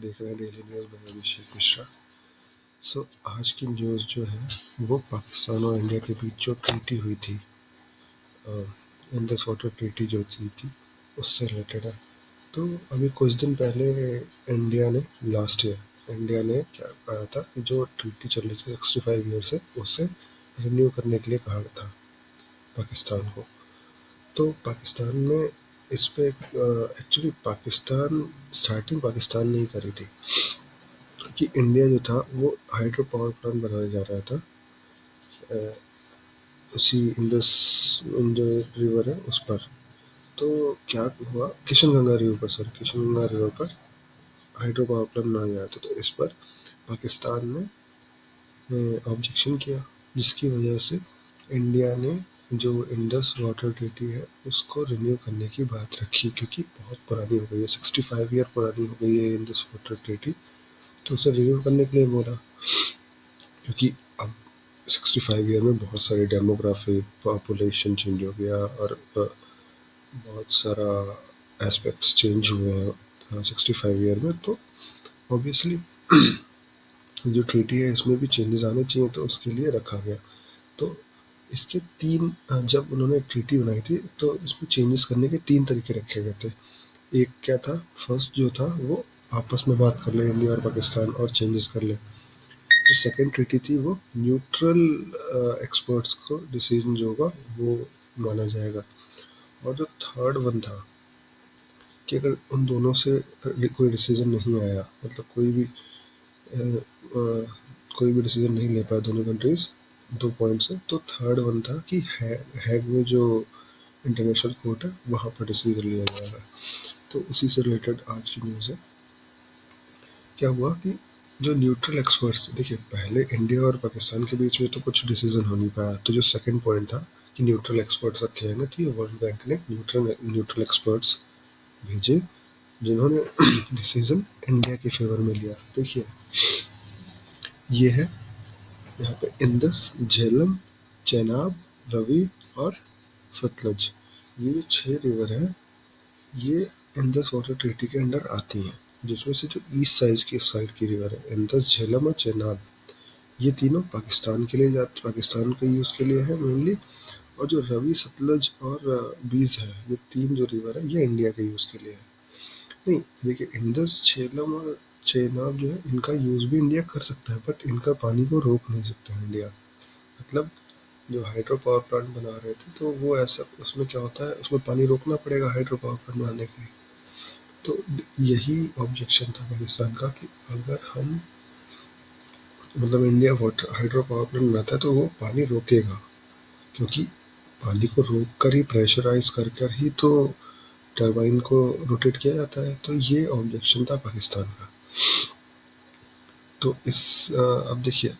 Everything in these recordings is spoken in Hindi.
देख रहे हैं डेली न्यूज़ में अभिषेक मिश्रा। आज की न्यूज़ जो है वो पाकिस्तान और इंडिया के बीच जो ट्रीटी हुई थी, इंडस वाटर ट्रीटी जो थी उससे रिलेटेड है। तो अभी कुछ दिन पहले इंडिया ने क्या कहा था कि जो ट्रीटी चल रही थी 65 ईयर से उसे रिन्यू करने के लिए कहा था पाकिस्तान को। तो पाकिस्तान ने इस पे एक्चुअली पाकिस्तान ने ही करी थी कि इंडिया जो था वो हाइड्रो पावर प्लांट बनाने जा रहा था उसी इंडस जो रिवर है उस पर। तो क्या हुआ, किशन गंगा रिवर पर हाइड्रो पावर प्लांट बनाने जा रहा था। तो इस पर पाकिस्तान ने ऑब्जेक्शन किया, जिसकी वजह से इंडिया ने जो इंडस वाटर ट्रीटी है उसको रिन्यू करने की बात रखी, क्योंकि बहुत पुरानी हो गई है, 65 ईयर पुरानी हो गई है इंडस वाटर ट्रीटी। तो उसे रिन्यू करने के लिए बोला, क्योंकि अब 65 ईयर में बहुत सारी डेमोग्राफी, पॉपुलेशन चेंज हो गया और बहुत सारा एस्पेक्ट्स चेंज हुए हैं 65 ईयर में। तो ऑब्वियसली जो ट्रीटी है इसमें भी चेंजेस आने चाहिए, तो उसके लिए रखा गया। तो इसके जब उन्होंने ट्रीटी बनाई थी तो इसमें चेंजेस करने के 3 तरीके रखे गए थे। एक क्या था, फर्स्ट जो था वो आपस में बात कर ले इंडिया और पाकिस्तान और चेंजेस कर ले। जो सेकंड ट्रीटी थी वो न्यूट्रल एक्सपर्ट्स को डिसीजन जो होगा वो माना जाएगा। और जो थर्ड वन था कि अगर उन दोनों से कोई डिसीजन नहीं आया, मतलब कोई भी डिसीजन नहीं ले पाए दोनों कंट्रीज 2 पॉइंट से, तो थर्ड वन था कि हैग में जो इंटरनेशनल कोर्ट है वहाँ पर डिसीजन लिया जाएगा। तो उसी से रिलेटेड आज की न्यूज़ है। क्या हुआ कि जो न्यूट्रल एक्सपर्ट्स, देखिए पहले इंडिया और पाकिस्तान के बीच में तो कुछ डिसीजन हो नहीं पाया, तो जो सेकंड पॉइंट था कि न्यूट्रल एक्सपर्ट्स रखे हैं ना, तो वर्ल्ड बैंक ने न्यूट्रल एक्सपर्ट्स भेजे जिन्होंने डिसीजन इंडिया के फेवर में लिया। देखिए ये है यहाँ पे इंडस, झेलम, चेनाब, रवि और सतलज, ये जो 6 रिवर हैं ये इंडस वाटर ट्रीटी के अंडर आती हैं, जिसमें से जो ईस्ट साइड की रिवर है इंडस, झेलम और चेनाब, ये तीनों पाकिस्तान के यूज़ के लिए है मेनली। और जो रवि, सतलज और बीज है, ये 3 जो रिवर है ये इंडिया के यूज़ के लिए है। नहीं, देखिए इंडस, झेलम और चेनाब जो है इनका यूज़ भी इंडिया कर सकता है, बट इनका पानी को रोक नहीं सकता इंडिया। मतलब जो हाइड्रो पावर प्लांट बना रहे थे तो वो ऐसा, उसमें क्या होता है, उसमें पानी रोकना पड़ेगा हाइड्रो पावर प्लांट बनाने के लिए। तो यही ऑब्जेक्शन था पाकिस्तान का कि अगर हम, मतलब India water hydro power plant बनाता है तो वो पानी रोकेगा, क्योंकि पानी को रोक कर ही, प्रेशराइज कर कर ही तो टरबाइन को रोटेट किया जाता है। तो ये ऑब्जेक्शन था पाकिस्तान का। तो अब देखिए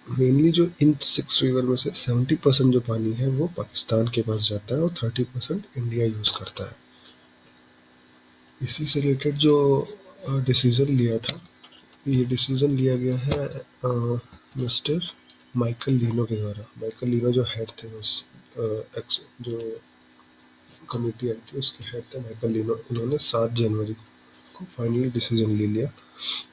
मेनली जो इन 6 रिवर में से 70% जो पानी है वो पाकिस्तान के पास जाता है और 30% इंडिया यूज़ करता है। इसी से रिलेटेड जो डिसीज़न लिया था, ये डिसीज़न लिया गया है मिस्टर माइकल लीनो के द्वारा। माइकल लीनो जो हेड थे जो कमेटी आई थी उसके हेड थे माइकल लीनो। उन्होंने 7 जनवरी को फाइनली डिसीजन ले लिया।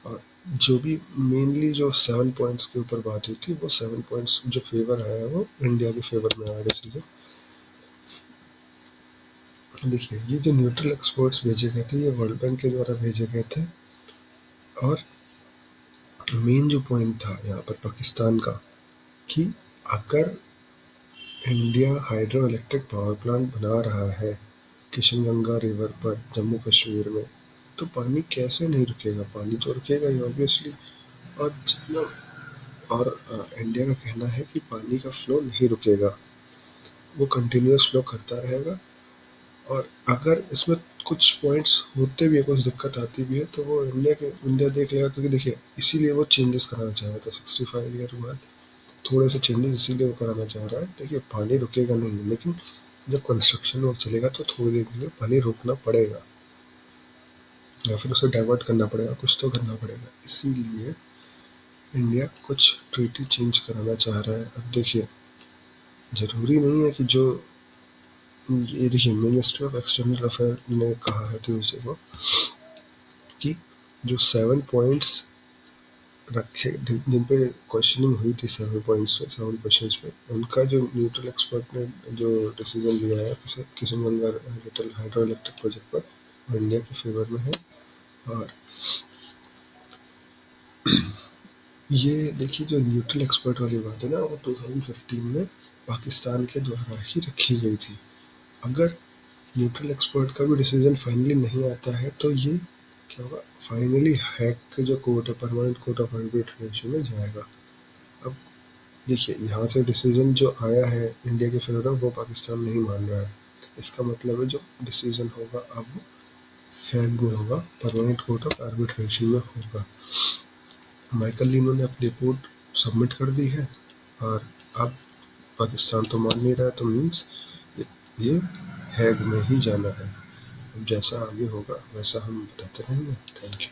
और जो भी मेनली जो 7 पॉइंट्स के ऊपर बात हुई थी वो 7 पॉइंट्स जो फेवर आया वो इंडिया के फेवर में आया डिसीजन। देखिए ये जो न्यूट्रल एक्सपर्ट्स भेजे गए थे ये वर्ल्ड बैंक के द्वारा भेजे गए थे। और मेन जो पॉइंट था यहाँ पर पाकिस्तान का कि अगर India hydro electric power plant बना रहा है किशन गंगा रिवर पर जम्मू कश्मीर में, तो पानी कैसे नहीं रुकेगा, पानी तो रुकेगा ही ऑब्वियसली। और जितना और इंडिया का कहना है कि पानी का फ्लो नहीं रुकेगा, वो कंटिन्यूस फ्लो करता रहेगा। और अगर इसमें कुछ पॉइंट्स होते भी है, कुछ दिक्कत आती भी है, तो वो इंडिया देख लेगा, क्योंकि देखिए इसीलिए वो चेंजेस कराना चाह रहा था 65 ईयर बाद, थोड़े से चेंजेस इसीलिए वो कराना चाह रहा है। देखिए पानी रुकेगा नहीं, लेकिन जब कंस्ट्रक्शन वर्क चलेगा तो थोड़ी देर के लिए पानी रोकना पड़ेगा या फिर उसे डाइवर्ट करना पड़ेगा, कुछ तो करना पड़ेगा। इसीलिए इंडिया कुछ ट्रीटी चेंज कराना चाह रहा है। अब देखिए ज़रूरी नहीं है कि जो ये देखिए मिनिस्ट्री ऑफ एक्सटर्नल अफेयर ने कहा है ट्यूसडे को कि जो 7 पॉइंट्स रखे जिन पे क्वेश्चनिंग हुई थी 7 पॉइंट्स पे 7 क्वेश्चंस पे, उनका जो न्यूट्रल एक्सपर्ट ने जो डिसीजन लिया है Kishanganga little hydro electric project पर, वो इंडिया के फेवर में है। और ये देखिए जो न्यूट्रल एक्सपर्ट वाली बात है ना, वो 2015 में पाकिस्तान के द्वारा ही रखी गई थी। अगर न्यूट्रल एक्सपर्ट का भी डिसीजन फाइनली नहीं आता है तो ये क्या होगा, फाइनली हैक के जो कोर्ट है, परमानेंट कोर्ट ऑफ आर्बिट्रेशन में जाएगा। अब देखिए यहाँ से डिसीजन जो आया है इंडिया के फेवर में, वो पाकिस्तान नहीं मान रहा है। इसका मतलब है जो डिसीजन होगा अब हैग में होगा, परमानेंट कोर्ट ऑफ आर्बिट्रेशन में होगा। माइकल लीनो ने अपनी रिपोर्ट सबमिट कर दी है और अब पाकिस्तान तो मान नहीं रहा है, तो मीन्स ये हैग में ही जाना है। अब जैसा आगे होगा वैसा हम बताते रहेंगे। Thank you.